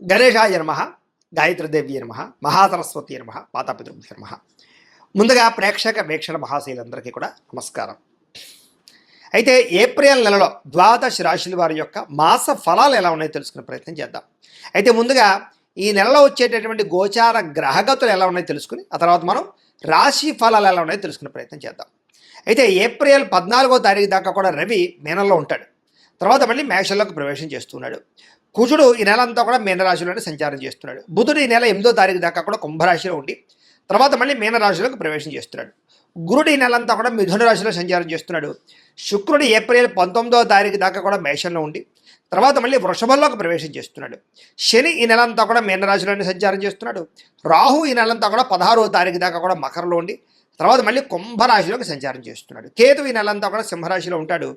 గణేశాయ నమః, గాయత్రీదేవి నమః, మహాసరస్వతి నమః, మాతాపితృభ్యో నమః. ముందుగా ప్రేక్షక వీక్షణ మహాశైలందరికీ కూడా నమస్కారం. అయితే ఏప్రిల్ నెలలో ద్వాదశ రాశుల వారి యొక్క మాస ఫలాలు ఎలా ఉన్నాయో తెలుసుకునే ప్రయత్నం చేద్దాం. అయితే ముందుగా ఈ నెలలో వచ్చేటటువంటి గోచార గ్రహగతులు ఎలా ఉన్నాయో తెలుసుకుని ఆ తర్వాత మనం రాశి ఫలాలు ఎలా ఉన్నాయో తెలుసుకునే ప్రయత్నం చేద్దాం. అయితే ఏప్రిల్ 14వ తారీఖు దాకా కూడా రవి మీనంలో ఉంటాడు. తర్వాత మళ్ళీ మేషంలోకి ప్రవేశం చేస్తున్నాడు. కుజుడు ఈ నెల అంతా కూడా మీనరాశిలోనే సంచారం చేస్తున్నాడు. బుధుడు ఈ నెల 8వ తారీఖు దాకా కూడా కుంభరాశిలో ఉండి తర్వాత మళ్ళీ మీనరాశిలోకి ప్రవేశం చేస్తున్నాడు. గురుడు ఈ నెలంతా కూడా మిథున రాశిలో సంచారం చేస్తున్నాడు. శుక్రుడు ఏప్రిల్ 19వ తారీఖు దాకా కూడా మేషంలో ఉండి తర్వాత మళ్ళీ వృషభంలోకి ప్రవేశం చేస్తున్నాడు. శని ఈ నెలంతా కూడా మీనరాశిలోనే సంచారం చేస్తున్నాడు. రాహు ఈ నెలంతా కూడా 16వ తారీఖు దాకా కూడా మకరంలో ఉండి తర్వాత మళ్ళీ కుంభరాశిలోకి సంచారం చేస్తున్నాడు. కేతు ఈ నెలంతా కూడా సింహరాశిలో ఉంటాడు.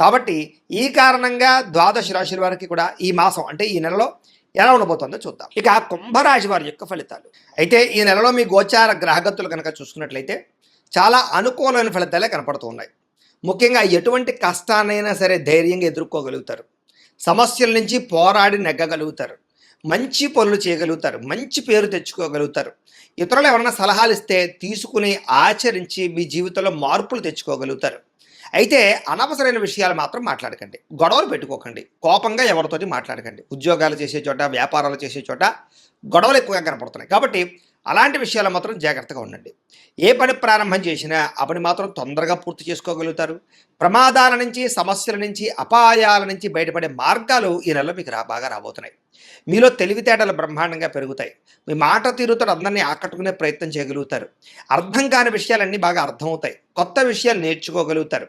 కాబట్టి ఈ కారణంగా ద్వాదశ రాశుల వారికి కూడా ఈ మాసం అంటే ఈ నెలలో ఎలా ఉండబోతుందో చూద్దాం. ఇక కుంభరాశి వారి యొక్క ఫలితాలు. అయితే ఈ నెలలో మీ గోచార గ్రహగతులు కనుక చూసుకున్నట్లయితే చాలా అనుకూలమైన ఫలితాలే కనపడుతూ ఉన్నాయి. ముఖ్యంగా ఎటువంటి కష్టాన్నైనా సరే ధైర్యంగా ఎదుర్కోగలుగుతారు. సమస్యల నుంచి పోరాడి నెగ్గగలుగుతారు. మంచి పనులు చేయగలుగుతారు. మంచి పేరు తెచ్చుకోగలుగుతారు. ఇతరులు ఎవరైనా సలహాలు ఇస్తే తీసుకుని ఆచరించి మీ జీవితంలో మార్పులు తెచ్చుకోగలుగుతారు. అయితే అనవసరమైన విషయాలు మాత్రం మాట్లాడకండి. గొడవలు పెట్టుకోకండి. కోపంగా ఎవరితోటి మాట్లాడకండి. ఉద్యోగాలు చేసే చోట, వ్యాపారాలు చేసే చోట గొడవలు ఎక్కువగా కనపడుతున్నాయి. కాబట్టి అలాంటి విషయాలు మాత్రం జాగ్రత్తగా ఉండండి. ఏ పని ప్రారంభం చేసినా ఆ పని మాత్రం తొందరగా పూర్తి చేసుకోగలుగుతారు. ప్రమాదాల నుంచి, సమస్యల నుంచి, అపాయాల నుంచి బయటపడే మార్గాలు ఈ నెలలో మీకు బాగా రాబోతున్నాయి. మీలో తెలివితేటలు బ్రహ్మాండంగా పెరుగుతాయి. మీ మాట తీరుతో అందరినీ ఆకట్టుకునే ప్రయత్నం చేయగలుగుతారు. అర్థం కాని విషయాలన్నీ బాగా అర్థమవుతాయి. కొత్త విషయాలు నేర్చుకోగలుగుతారు.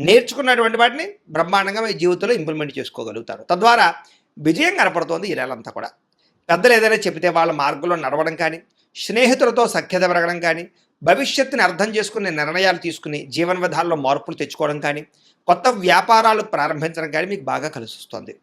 నేర్చుకున్నటువంటి వాటిని బ్రహ్మాండంగా మీ జీవితంలో ఇంప్లిమెంట్ చేసుకోగలుగుతారు. తద్వారా విజయం కనపడుతోంది ఈ నెలంతా కూడా. పెద్దలు ఏదైనా చెబితే వాళ్ళ మార్గంలో నడవడం కానీ, స్నేహితులతో సఖ్యత పెరగడం కానీ, భవిష్యత్తుని అర్థం చేసుకునే నిర్ణయాలు తీసుకుని జీవన విధాల్లో మార్పులు తెచ్చుకోవడం కానీ, కొత్త వ్యాపారాలు ప్రారంభించడం కానీ మీకు బాగా కలిసి వస్తుంది.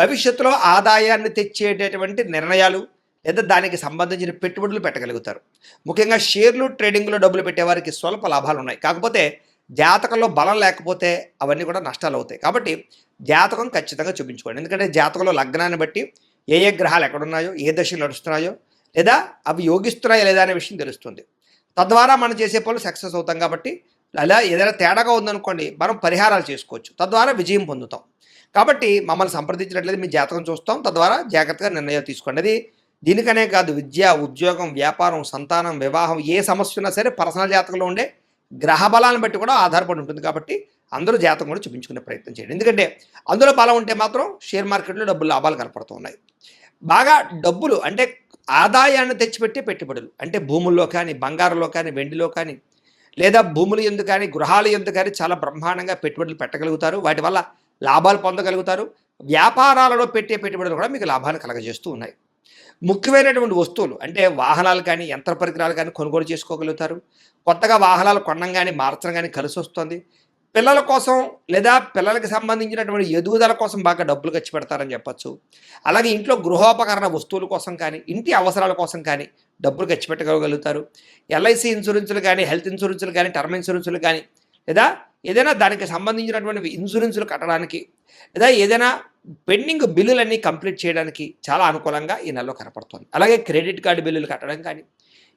భవిష్యత్తులో ఆదాయాన్ని తెచ్చేటటువంటి నిర్ణయాలు లేదా దానికి సంబంధించిన పెట్టుబడులు పెట్టగలుగుతారు. ముఖ్యంగా షేర్లు, ట్రేడింగ్లో డబ్బులు పెట్టేవారికి స్వల్ప లాభాలు ఉన్నాయి. కాకపోతే జాతకంలో బలం లేకపోతే అవన్నీ కూడా నష్టాలు అవుతాయి. కాబట్టి జాతకం ఖచ్చితంగా చూపించుకోండి. ఎందుకంటే జాతకంలో లగ్నాన్ని బట్టి ఏ ఏ గ్రహాలు ఎక్కడున్నాయో, ఏ దశలు నడుస్తున్నాయో, లేదా అవి యోగిస్తున్నాయో లేదా అనే విషయం తెలుస్తుంది. తద్వారా మనం చేసే పనులు సక్సెస్ అవుతాం. కాబట్టి అలా ఏదైనా తేడాగా ఉందనుకోండి, మనం పరిహారాలు చేసుకోవచ్చు. తద్వారా విజయం పొందుతాం. కాబట్టి మమ్మల్ని సంప్రదించినట్లయితే మీ జాతకం చూస్తాం. తద్వారా జాగ్రత్తగా నిర్ణయాలు తీసుకోండి. అది దీనికనే కాదు, విద్య, ఉద్యోగం, వ్యాపారం, సంతానం, వివాహం, ఏ సమస్య ఉన్నా సరే పర్సనల్ జాతకంలో ఉండే గ్రహ బలాన్ని బట్టి కూడా ఆధారపడి ఉంటుంది. కాబట్టి అందరూ జాతకం కూడా చూపించుకునే ప్రయత్నం చేయండి. ఎందుకంటే అందులో బలం ఉంటే మాత్రం షేర్ మార్కెట్లో డబ్బులు లాభాలు కనపడుతున్నాయి. బాగా డబ్బులు అంటే ఆదాయాన్ని తెచ్చిపెట్టే పెట్టుబడులు అంటే భూముల్లో కానీ, బంగారంలో కానీ, వెండిలో కానీ, లేదా భూములు ఎందు కానీ, గృహాలు ఎందు కానీ చాలా బ్రహ్మాండంగా పెట్టుబడులు పెట్టగలుగుతారు. వాటి వల్ల లాభాలు పొందగలుగుతారు. వ్యాపారాలలో పెట్టే పెట్టుబడులు కూడా మీకు లాభాలు కలగజేస్తూ ఉన్నాయి. ముఖ్యమైనటువంటి వస్తువులు అంటే వాహనాలు కానీ, యంత్ర పరికరాలు కానీ కొనుగోలు చేసుకోగలుగుతారు. కొత్తగా వాహనాలు కొనడం కానీ, మార్చడం కానీ కలిసి వస్తుంది. పిల్లల కోసం లేదా పిల్లలకి సంబంధించినటువంటి ఎదుగుదల కోసం బాగా డబ్బులు ఖర్చు పెడతారని చెప్పచ్చు. అలాగే ఇంట్లో గృహోపకరణ వస్తువుల కోసం కానీ, ఇంటి అవసరాల కోసం కానీ డబ్బులు ఖర్చు పెట్టగలుగుతారు. ఎల్ఐసి ఇన్సూరెన్సులు కానీ, హెల్త్ ఇన్సూరెన్సులు కానీ, టర్మ్ ఇన్సూరెన్సులు కానీ, లేదా ఏదైనా దానికి సంబంధించినటువంటి ఇన్సూరెన్సులు కట్టడానికి, లేదా ఏదైనా పెండింగ్ బిల్లులన్నీ కంప్లీట్ చేయడానికి చాలా అనుకూలంగా ఈ నెలలో కనపడుతుంది. అలాగే క్రెడిట్ కార్డు బిల్లులు కట్టడం కానీ,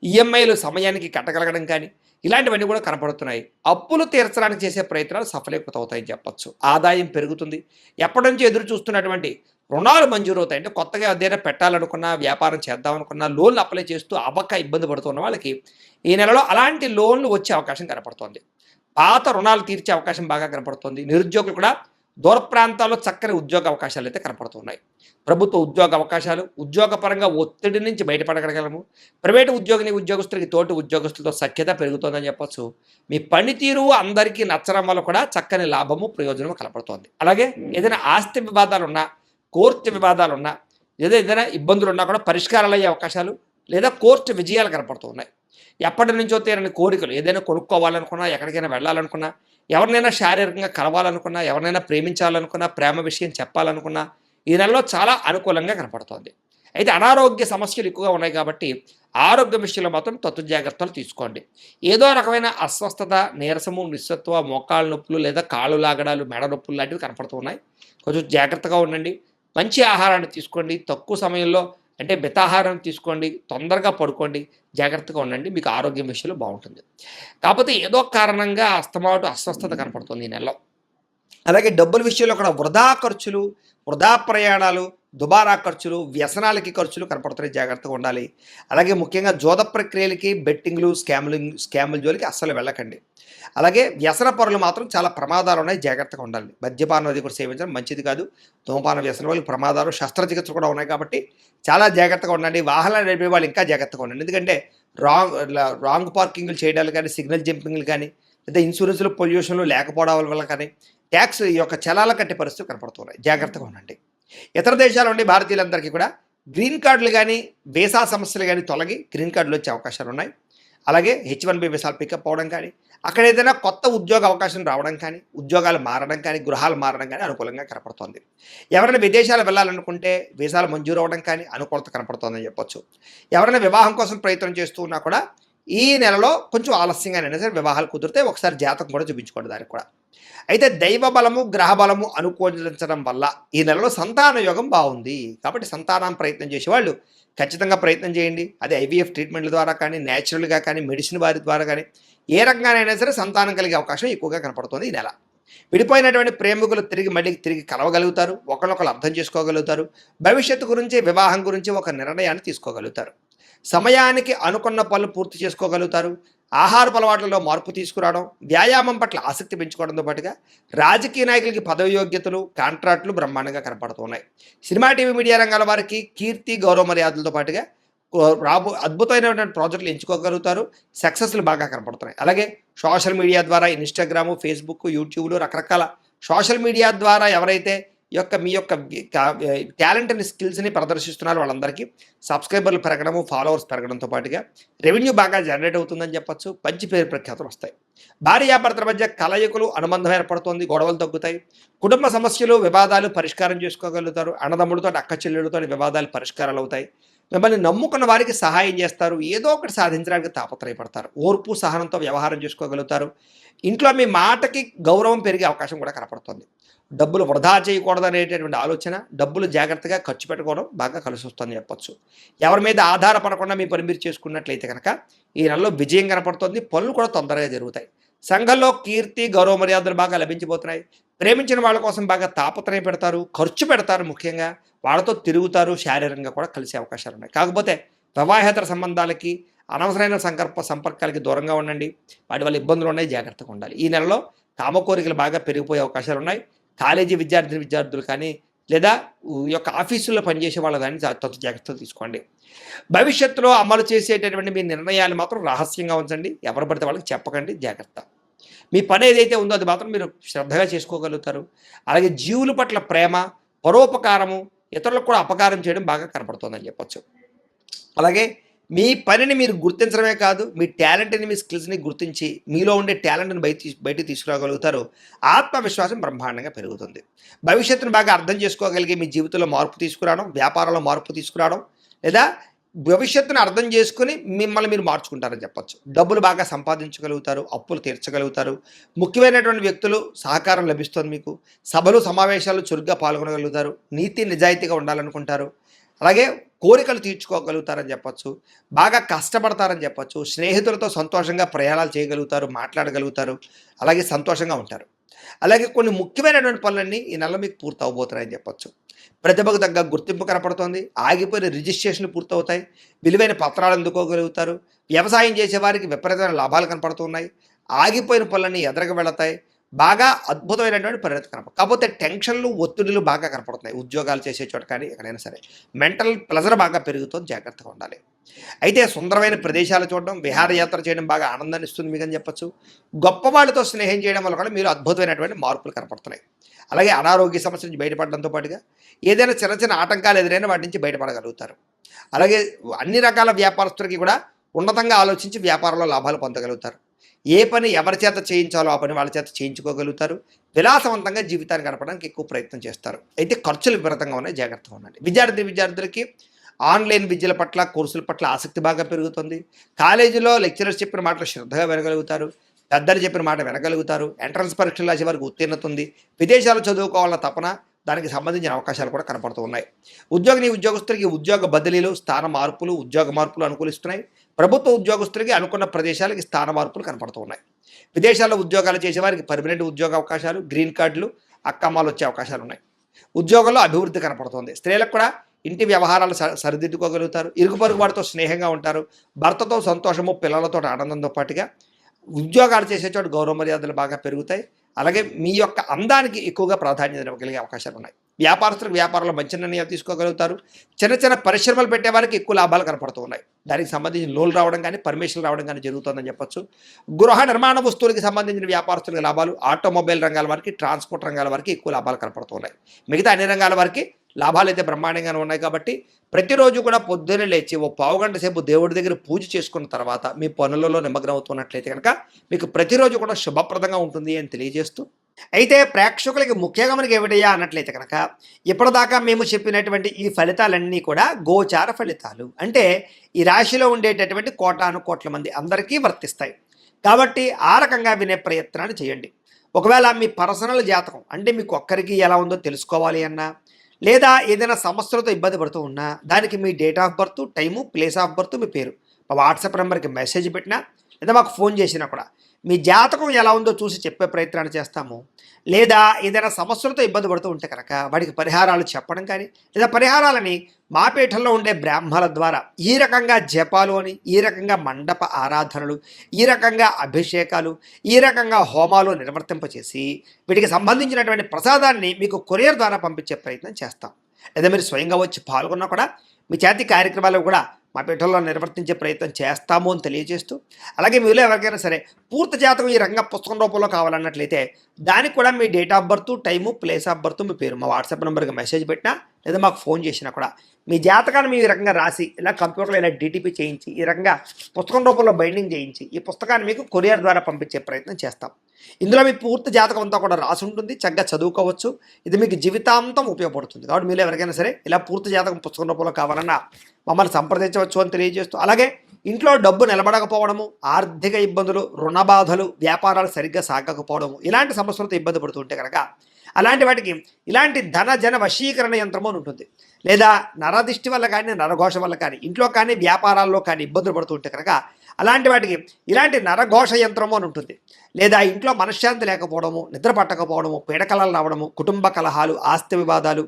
ఈఎంఐలు సమయానికి కట్టగలగడం కానీ ఇలాంటివన్నీ కూడా కనపడుతున్నాయి. అప్పులు తీర్చడానికి చేసే ప్రయత్నాలు సఫలీకృతం అవుతాయని చెప్పచ్చు. ఆదాయం పెరుగుతుంది. ఎప్పటి నుంచి ఎదురు చూస్తున్నటువంటి రుణాలు మంజూరు అవుతాయి. అంటే కొత్తగా ఏదైనా పెట్టాలనుకున్నా, వ్యాపారం చేద్దామనుకున్నా, లోన్లు అప్లై చేస్తూ అవ్వక ఇబ్బంది పడుతున్న వాళ్ళకి ఈ నెలలో అలాంటి లోన్లు వచ్చే అవకాశం కనపడుతోంది. పాత రుణాలు తీర్చే అవకాశం బాగా కనపడుతుంది. నిరుద్యోగులు కూడా దూర ప్రాంతాల్లో చక్కని ఉద్యోగ అవకాశాలు అయితే కనపడుతున్నాయి. ప్రభుత్వ ఉద్యోగ అవకాశాలు, ఉద్యోగపరంగా ఒత్తిడి నుంచి బయటపడగలగలము. ప్రైవేటు ఉద్యోగస్తులకి తోటి ఉద్యోగస్తులతో సఖ్యత పెరుగుతుందని చెప్పచ్చు. మీ పనితీరు అందరికీ నచ్చడం వల్ల కూడా చక్కని లాభము, ప్రయోజనము కనపడుతోంది. అలాగే ఏదైనా ఆస్తి వివాదాలున్నా, కోర్టు వివాదాలున్నా, లేదా ఏదైనా ఇబ్బందులు ఉన్నా కూడా పరిష్కారాలు అయ్యే అవకాశాలు లేదా కోర్టు విజయాలు కనపడుతున్నాయి. ఎప్పటి నుంచో తీరని కోరికలు ఏదైనా కొనుక్కోవాలనుకున్నా, ఎక్కడికైనా వెళ్ళాలనుకున్నా, ఎవరినైనా శారీరకంగా కలవాలనుకున్నా, ఎవరినైనా ప్రేమించాలనుకున్నా, ప్రేమ విషయం చెప్పాలనుకున్నా ఈ నెలలో చాలా అనుకూలంగా కనపడుతోంది. అయితే అనారోగ్య సమస్యలు ఎక్కువగా ఉన్నాయి. కాబట్టి ఆరోగ్య విషయంలో మాత్రం తత్తు జాగ్రత్తలు తీసుకోండి. ఏదో రకమైన అస్వస్థత, నీరసము, నిస్సత్వ, మోకాళ్ళ నొప్పులు లేదా కాళ్ళు లాగడాలు, మెడ నొప్పులు లాంటివి కనపడుతూ ఉన్నాయి. కొంచెం జాగ్రత్తగా ఉండండి. మంచి ఆహారాన్ని తీసుకోండి. తక్కువ సమయంలో అంటే మితాహారం తీసుకోండి, తొందరగా పడుకోండి, జాగ్రత్తగా ఉండండి. మీకు ఆరోగ్యం విషయంలో బావుంటుంది. కాపోతే ఏదో కారణంగా అస్తమాటు అస్వస్థత కనపడుతుంది ఈ నెలలో. అలాగే డబ్బుల విషయంలో కూడా వృధా ఖర్చులు, వృధా ప్రయాణాలు, దుబారా ఖర్చులు, వ్యసనాలకి ఖర్చులు కనపడుతున్నాయి. జాగ్రత్తగా ఉండాలి. అలాగే ముఖ్యంగా జోద ప్రక్రియలకి, బెట్టింగ్‌లు, స్కాముల జోలికి అస్సలు వెళ్ళకండి. అలాగే వ్యసన పరులు మాత్రం చాలా ప్రమాదాలున్నాయి. జాగ్రత్తగా ఉండాలి. మద్యపానం అది కూడా సేవించడం మంచిది కాదు. ధూమపాన వ్యసనం వాళ్ళకి ప్రమాదాలు, శస్త్రచికిత్సలు కూడా ఉన్నాయి కాబట్టి చాలా జాగ్రత్తగా ఉండండి. వాహనాలు నడిపే వాళ్ళు ఇంకా జాగ్రత్తగా ఉండండి. ఎందుకంటే రాంగ్ పార్కింగ్‌లు చేయడాలు కానీ, సిగ్నల్ జంపింగ్‌లు కానీ, లేదా ఇన్సూరెన్స్‌లు, పొల్యూషన్‌లు లేకపోవడం వల్ల కానీ, ట్యాక్స్ ఈ యొక్క చలాల కట్టే పరిస్థితులు కనపడుతున్నాయి. జాగ్రత్తగా ఉండండి. ఇతర దేశాల నుండి భారతీయులందరికీ కూడా గ్రీన్ కార్డులు గానీ, వీసా సమస్యలు గానీ తొలగి గ్రీన్ కార్డులు వచ్చే అవకాశాలున్నాయి. అలాగే H1B వీసాలు పికప్ అవ్వడం కానీ, అక్కడ ఏదైనా కొత్త ఉద్యోగ అవకాశం రావడం కానీ, ఉద్యోగాలు మారడం కానీ, గృహాలు మారడం కానీ అనుకూలంగా కనపడుతోంది. ఎవరైనా విదేశాలు వెళ్ళాలనుకుంటే వీసాలు మంజూరు అవ్వడం కానీ అనుకూలత కనపడుతోందని చెప్పొచ్చు. ఎవరైనా వివాహం కోసం ప్రయత్నం చేస్తూ ఉన్నా కూడా ఈ నెలలో కొంచెం ఆలస్యంగానైనా సరే వివాహాలు కుదిరితే ఒకసారి జాతకం కూడా చూపించుకోండి దానికి కూడా. అయితే దైవ బలము, గ్రహ బలము అనుకూలించడం వల్ల ఈ నెలలో సంతాన యోగం బాగుంది. కాబట్టి సంతానం ప్రయత్నం చేసేవాళ్ళు ఖచ్చితంగా ప్రయత్నం చేయండి. అది ఐవీఎఫ్ ట్రీట్మెంట్ల ద్వారా కానీ, న్యాచురల్‌గా కానీ, మెడిసిన్ వారి ద్వారా కానీ ఏ రకంగానైనా సరే సంతానం కలిగే అవకాశం ఎక్కువగా కనపడుతుంది ఈ నెల. విడిపోయినటువంటి ప్రేమికులు మళ్ళీ తిరిగి కలవగలుగుతారు. ఒకళ్ళనొకళ్ళు అర్థం చేసుకోగలుగుతారు. భవిష్యత్తు గురించి, వివాహం గురించి ఒక నిర్ణయాన్ని తీసుకోగలుగుతారు. సమయానికి అనుకున్న పనులు పూర్తి చేసుకోగలుగుతారు. ఆహారపు అలవాట్లలో మార్పు తీసుకురావడం, వ్యాయామం పట్ల ఆసక్తి పెంచుకోవడంతో పాటుగా రాజకీయ నాయకులకి పదవి యోగ్యతలు, కాంట్రాక్టులు బ్రహ్మాండంగా కనపడుతున్నాయి. సినిమా, టీవీ, మీడియా రంగాల వారికి కీర్తి, గౌరవ మర్యాదలతో పాటుగా అద్భుతమైనటువంటి ప్రాజెక్టులు ఎంచుకోగలుగుతారు. సక్సెస్‌లు బాగా కనపడుతున్నాయి. అలాగే సోషల్ మీడియా ద్వారా ఇన్‌స్టాగ్రాము, ఫేస్‌బుక్, యూట్యూబ్‌లు రకరకాల సోషల్ మీడియా ద్వారా ఎవరైతే మీ యొక్క టాలెంట్‌ని, స్కిల్స్‌ని ప్రదర్శిస్తున్నారో వాళ్ళందరికీ సబ్స్క్రైబర్లు పెరగడము, ఫాలోవర్స్ పెరగడంతో పాటుగా రెవెన్యూ బాగా జనరేట్ అవుతుందని చెప్పొచ్చు. మంచి పేరు ప్రఖ్యాతులు వస్తాయి. భార్యాభర్తల మధ్య కలయికలు, అనుబంధం ఏర్పడుతుంది. గొడవలు తగ్గుతాయి. కుటుంబ సమస్యలు, వివాదాలు పరిష్కారం చేసుకోగలుగుతారు. అన్నదమ్ములతో, అక్క చెల్లెళ్ళతో వివాదాలు పరిష్కారాలు అవుతాయి. మిమ్మల్ని నమ్ముకున్న వారికి సహాయం చేస్తారు. ఏదో ఒకటి సాధించడానికి తాపత్రయపడతారు. ఓర్పు, సహనంతో వ్యవహారం చేసుకోగలుగుతారు. ఇంట్లో మీ మాటకి గౌరవం పెరిగే అవకాశం కూడా కనపడుతుంది. డబ్బులు వృధా చేయకూడదనేటటువంటి ఆలోచన, డబ్బులు జాగ్రత్తగా ఖర్చు పెట్టుకోవడం బాగా కలిసొస్తుందని చెప్పొచ్చు. ఎవరి మీద ఆధారపడకుండా మీ పని మీరు చేసుకున్నట్లయితే కనుక ఈ నెలలో విజయం కనపడుతుంది. పనులు కూడా తొందరగా జరుగుతాయి. సంఘంలో కీర్తి, గౌరవ మర్యాదలు బాగా లభించబోతున్నాయి. ప్రేమించిన వాళ్ళ కోసం బాగా తాపత్రయం పెడతారు, ఖర్చు పెడతారు. ముఖ్యంగా వాళ్ళతో తిరుగుతారు. శారీరకంగా కూడా కలిసే అవకాశాలు ఉన్నాయి. కాకపోతే వివాహేతర సంబంధాలకి, అనవసరమైన సంపర్కాలకి దూరంగా ఉండండి. వాటి వల్ల ఇబ్బందులు ఉన్నాయి. జాగ్రత్తగా ఉండాలి. ఈ నెలలో కామ కోరికలు బాగా పెరిగిపోయే అవకాశాలు ఉన్నాయి. కాలేజీ విద్యార్థులు కానీ, లేదా ఈ యొక్క ఆఫీసుల్లో పనిచేసే వాళ్ళు కానీ జాగ్రత్తలు తీసుకోండి. భవిష్యత్తులో అమలు చేసేటటువంటి మీ నిర్ణయాలు మాత్రం రహస్యంగా ఉంచండి. ఎవరు పడితే వాళ్ళకి చెప్పకండి. జాగ్రత్త. మీ పని ఏదైతే ఉందో అది మాత్రం మీరు శ్రద్ధగా చేసుకోగలుగుతారు. అలాగే జీవుల పట్ల ప్రేమ, పరోపకారము, ఇతరులకు కూడా అపకారం చేయడం బాగా కనపడుతుందని చెప్పొచ్చు. అలాగే మీ పనిని మీరు గుర్తించడమే కాదు, మీ టాలెంట్‌ని, మీ స్కిల్స్‌ని గుర్తించి మీలో ఉండే టాలెంట్‌ని బయటికి తీసుకురాగలుగుతారు. ఆత్మవిశ్వాసం బ్రహ్మాండంగా పెరుగుతుంది. భవిష్యత్తును బాగా అర్థం చేసుకోగలిగే మీ జీవితంలో మార్పు తీసుకురావడం, వ్యాపారంలో మార్పు తీసుకురావడం, లేదా భవిష్యత్తును అర్థం చేసుకొని మిమ్మల్ని మీరు మార్చుకుంటారని చెప్పొచ్చు. డబ్బులు బాగా సంపాదించగలుగుతారు. అప్పులు తీర్చగలుగుతారు. ముఖ్యమైనటువంటి వ్యక్తులు సహకారం లభిస్తుంది మీకు. సభలు, సమావేశాలు చురుగ్గా పాల్గొనగలుగుతారు. నీతి నిజాయితీగా ఉండాలనుకుంటారు. అలాగే కోరికలు తీర్చుకోగలుగుతారని చెప్పొచ్చు. బాగా కష్టపడతారని చెప్పొచ్చు. స్నేహితులతో సంతోషంగా ప్రయాణాలు చేయగలుగుతారు, మాట్లాడగలుగుతారు. అలాగే సంతోషంగా ఉంటారు. అలాగే కొన్ని ముఖ్యమైనటువంటి పనులన్నీ ఈ నెల మీకు పూర్తి అవబోతున్నాయని చెప్పొచ్చు. ప్రతిభకు తగ్గ గుర్తింపు కనపడుతోంది. ఆగిపోయిన రిజిస్ట్రేషన్లు పూర్తవుతాయి. విలువైన పత్రాలు అందుకోగలుగుతారు. వ్యవసాయం చేసేవారికి విపరీతమైన లాభాలు కనపడుతున్నాయి. ఆగిపోయిన పనులన్నీ ఎదరగా వెళతాయి. బాగా అద్భుతమైనటువంటి పరిణతి కాకపోతే టెన్షన్లు, ఒత్తిడులు బాగా కనపడుతున్నాయి. ఉద్యోగాలు చేసే చోట కానీ ఎక్కడైనా సరే మెంటల్ ప్రెజర్ బాగా పెరుగుతుంది. జాగ్రత్తగా ఉండాలి. అయితే సుందరమైన ప్రదేశాలు చూడడం, విహారయాత్ర చేయడం బాగా ఆనందాన్ని ఇస్తుంది మీకని చెప్పొచ్చు. గొప్ప వాళ్ళతో స్నేహం చేయడం వల్ల కూడా మీరు అద్భుతమైనటువంటి మార్పులు కనపడుతున్నాయి. అలాగే అనారోగ్య సమస్య నుంచి బయటపడడంతో పాటుగా ఏదైనా చిన్న చిన్న ఆటంకాలు ఎదురైనా వాటి నుంచి బయటపడగలుగుతారు. అలాగే అన్ని రకాల వ్యాపారస్తులకి కూడా ఉన్నతంగా ఆలోచించి వ్యాపారంలో లాభాలు పొందగలుగుతారు. ఏ పని ఎవరి చేత చేయించాలో ఆ పని వాళ్ళ చేత చేయించుకోగలుగుతారు. విలాసవంతంగా జీవితాన్ని గడపడానికి ఎక్కువ ప్రయత్నం చేస్తారు. అయితే ఖర్చులు విపరీతంగా ఉన్నాయి. జాగ్రత్తగా ఉండండి. విద్యార్థులకి ఆన్లైన్ విద్యల పట్ల, కోర్సుల పట్ల ఆసక్తి బాగా పెరుగుతుంది. కాలేజీలో లెక్చరర్స్ చెప్పిన మాటలు శ్రద్ధగా వినగలుగుతారు. పెద్దలు చెప్పిన మాట వినగలుగుతారు. ఎంట్రన్స్ పరీక్షలు రాసే వారికి ఉత్తీర్ణత ఉంది. విదేశాలు చదువుకోవాలన్న తపన, దానికి సంబంధించిన అవకాశాలు కూడా కనపడుతూ ఉన్నాయి. ఉద్యోగస్తులకి ఉద్యోగ బదిలీలు, స్థాన మార్పులు, ఉద్యోగ మార్పులు అనుకూలిస్తున్నాయి. ప్రభుత్వ ఉద్యోగస్తులకి అనుకున్న ప్రదేశాలకి స్థాన మార్పులు కనపడుతూ ఉన్నాయి. విదేశాల్లో ఉద్యోగాలు చేసేవారికి పర్మనెంట్ ఉద్యోగ అవకాశాలు, గ్రీన్ కార్డులు, అక్కమ్మాలు వచ్చే అవకాశాలు ఉన్నాయి. ఉద్యోగంలో అభివృద్ధి కనపడుతుంది. స్త్రీలకు కూడా ఇంటి వ్యవహారాలు సరిదిద్దుకోగలుగుతారు. ఇరుగు పొరుగు వారితో స్నేహంగా ఉంటారు. భర్తతో సంతోషము, పిల్లలతో ఆనందంతో పాటుగా ఉద్యోగాలు చేసే చోటు గౌరవ మర్యాదలు బాగా పెరుగుతాయి. అలాగే మీ యొక్క అందానికి ఎక్కువగా ప్రాధాన్యత ఇవ్వగలిగే అవకాశాలు ఉన్నాయి. వ్యాపారస్తులకు వ్యాపారంలో మంచి నిర్ణయాలు తీసుకోగలుగుతారు. చిన్న చిన్న పరిశ్రమలు పెట్టే వారికి ఎక్కువ లాభాలు కనపడుతూ ఉన్నాయి. దానికి సంబంధించిన లోన్లు రావడం కానీ, పర్మిషన్లు రావడం కానీ జరుగుతుందని చెప్పొచ్చు. గృహ నిర్మాణ వస్తువులకి సంబంధించిన వ్యాపారస్తులకు లాభాలు, ఆటోమొబైల్ రంగాల వారికి, ట్రాన్స్పోర్ట్ రంగాల వారికి ఎక్కువ లాభాలు కనపడుతూ ఉన్నాయి. మిగతా అన్ని రంగాల వారికి లాభాలు అయితే బ్రహ్మాండంగానే ఉన్నాయి. కాబట్టి ప్రతిరోజు కూడా పొద్దున్నే లేచి ఓ పావుగంట సేపు దేవుడి దగ్గర పూజ చేసుకున్న తర్వాత మీ పనులలో నిమగ్నం అవుతున్నట్లయితే కనుక మీకు ప్రతిరోజు కూడా శుభప్రదంగా ఉంటుంది అని తెలియజేస్తూ, అయితే ప్రేక్షకులకి ముఖ్యంగా మనకి ఏమిటయ్యా అన్నట్లయితే కనుక ఇప్పటిదాకా మేము చెప్పినటువంటి ఈ ఫలితాలన్నీ కూడా గోచార ఫలితాలు. అంటే ఈ రాశిలో ఉండేటటువంటి కోటాను కోట్ల మంది అందరికీ వర్తిస్తాయి. కాబట్టి ఆ రకంగా వినే ప్రయత్నాన్ని చేయండి. ఒకవేళ మీ పర్సనల్ జాతకం అంటే మీకు ఒక్కరికి ఎలా ఉందో తెలుసుకోవాలి అన్నా, లేదా ఏదైనా సమస్యలతో ఇబ్బంది పడుతూ ఉన్నా దానికి మీ date of birth, time, place of birth, మీ పేరు మా వాట్సాప్ నెంబర్కి మెసేజ్ పెట్టినా లేదా మాకు ఫోన్ చేసినా కూడా మీ జాతకం ఎలా ఉందో చూసి చెప్పే ప్రయత్నాన్ని చేస్తాము. లేదా ఏదైనా సమస్యలతో ఇబ్బంది పడుతూ ఉంటే కనుక వాటికి పరిహారాలు చెప్పడం కానీ, లేదా పరిహారాలని మా పీఠంలో ఉండే బ్రాహ్మణుల ద్వారా ఈ రకంగా జపాలు అని, ఈ రకంగా మండప ఆరాధనలు, ఈ రకంగా అభిషేకాలు, ఈ రకంగా హోమాలు నిర్వర్తింపచేసి వీటికి సంబంధించినటువంటి ప్రసాదాన్ని మీకు కొరియర్ ద్వారా పంపించే ప్రయత్నం చేస్తాం. లేదా మీరు స్వయంగా వచ్చి పాల్గొన్నా కూడా మీ చేతి కార్యక్రమాలు కూడా మా పీఠంలో నిర్వర్తించే ప్రయత్నం చేస్తాము అని తెలియజేస్తూ, అలాగే మీలో ఎవరికైనా సరే పూర్తి జాతకం ఈ రంగ పుస్తకం రూపంలో కావాలన్నట్లయితే దానికి కూడా మీ date of birth, time, place of birth, మీ పేరు మా వాట్సాప్ నెంబర్కి మెసేజ్ పెట్టినా లేదా మాకు ఫోన్ చేసినా కూడా మీ జాతకాన్ని మీ రకంగా రాసి ఇలా కంప్యూటర్లో ఇలా డిటిపి చేయించి ఈ రకంగా పుస్తకం రూపంలో బైండింగ్ చేయించి ఈ పుస్తకాన్ని మీకు కొరియర్ ద్వారా పంపించే ప్రయత్నం చేస్తాం. ఇందులో మీ పూర్తి జాతకం అంతా కూడా రాసి ఉంటుంది. చక్కగా చదువుకోవచ్చు. ఇది మీకు జీవితాంతం ఉపయోగపడుతుంది. కాబట్టి మీరు ఎవరికైనా సరే ఇలా పూర్తి జాతకం పుస్తకం రూపంలో కావాలన్నా మమ్మల్ని సంప్రదించవచ్చు అని తెలియజేస్తూ, అలాగే ఇంట్లో డబ్బు నిలబడకపోవడము, ఆర్థిక ఇబ్బందులు, రుణ బాధలు, వ్యాపారాలు సరిగ్గా సాగకపోవడము, ఇలాంటి సమస్యలతో ఇబ్బంది పడుతుంటే కనుక అలాంటి వాటికి ఇలాంటి ధన జన వశీకరణ యంత్రము అని ఉంటుంది. లేదా నరదిష్టి వల్ల కానీ, నరఘోష వల్ల కానీ, ఇంట్లో కానీ వ్యాపారాల్లో కానీ ఇబ్బందులు పడుతుంటే కనుక అలాంటి వాటికి ఇలాంటి నరఘోష యంత్రము అని ఉంటుంది. లేదా ఇంట్లో మనశ్శాంతి లేకపోవడము, నిద్ర పట్టకపోవడము, పీడకలలు రావడము, కుటుంబ కలహాలు, ఆస్తి వివాదాలు,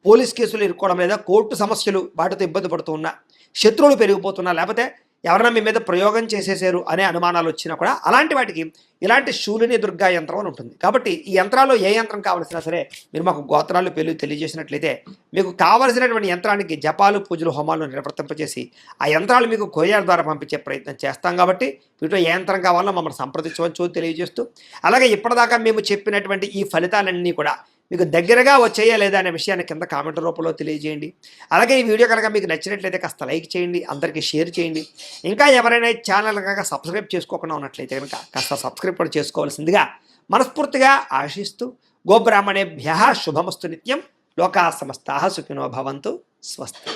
పోలీస్ కేసులు ఇరుక్కోవడం, లేదా కోర్టు సమస్యలు వాటితో ఇబ్బంది పడుతూ ఉన్నా, శత్రువులు పెరిగిపోతున్నా, లేకపోతే ఎవరైనా మీ మీద ప్రయోగం చేసేసారు అనే అనుమానాలు వచ్చినా కూడా అలాంటి వాటికి ఇలాంటి శూలిని దుర్గా యంత్రం అని ఉంటుంది. కాబట్టి ఈ యంత్రాల్లో ఏ యంత్రం కావాల్సినా సరే మీరు మాకు గోత్రాలు పేర్లు తెలియజేసినట్లయితే మీకు కావలసినటువంటి యంత్రానికి జపాలు, పూజలు, హోమాలు నిర్వర్తింపచేసి ఆ యంత్రాలు మీకు కొరియర్ ద్వారా పంపించే ప్రయత్నం చేస్తాం. కాబట్టి వీటిలో ఏ యంత్రం కావాలో మమ్మల్ని సంప్రదించవచ్చు తెలియజేస్తూ, అలాగే ఇప్పటిదాకా మేము చెప్పినటువంటి ఈ ఫలితాలన్నీ కూడా మీకు దగ్గరగా వచ్చేయా లేదా అనే విషయాన్ని కింద కామెంట్ రూపంలో తెలియజేయండి. అలాగే ఈ వీడియో కనుక మీకు నచ్చినట్లయితే కాస్త లైక్ చేయండి, అందరికీ షేర్ చేయండి. ఇంకా ఎవరైనా ఛానల్ కనుక సబ్స్క్రైబ్ చేసుకోకుండా ఉన్నట్లయితే కనుక కాస్త సబ్స్క్రైబ్ కూడా చేసుకోవాల్సిందిగా మనస్ఫూర్తిగా ఆశిస్తూ, గోబ్రాహ్మణేభ్యః శుభమస్తు నిత్యం. లోకా సమస్తాః సుఖినో భవంతు. స్వస్తి.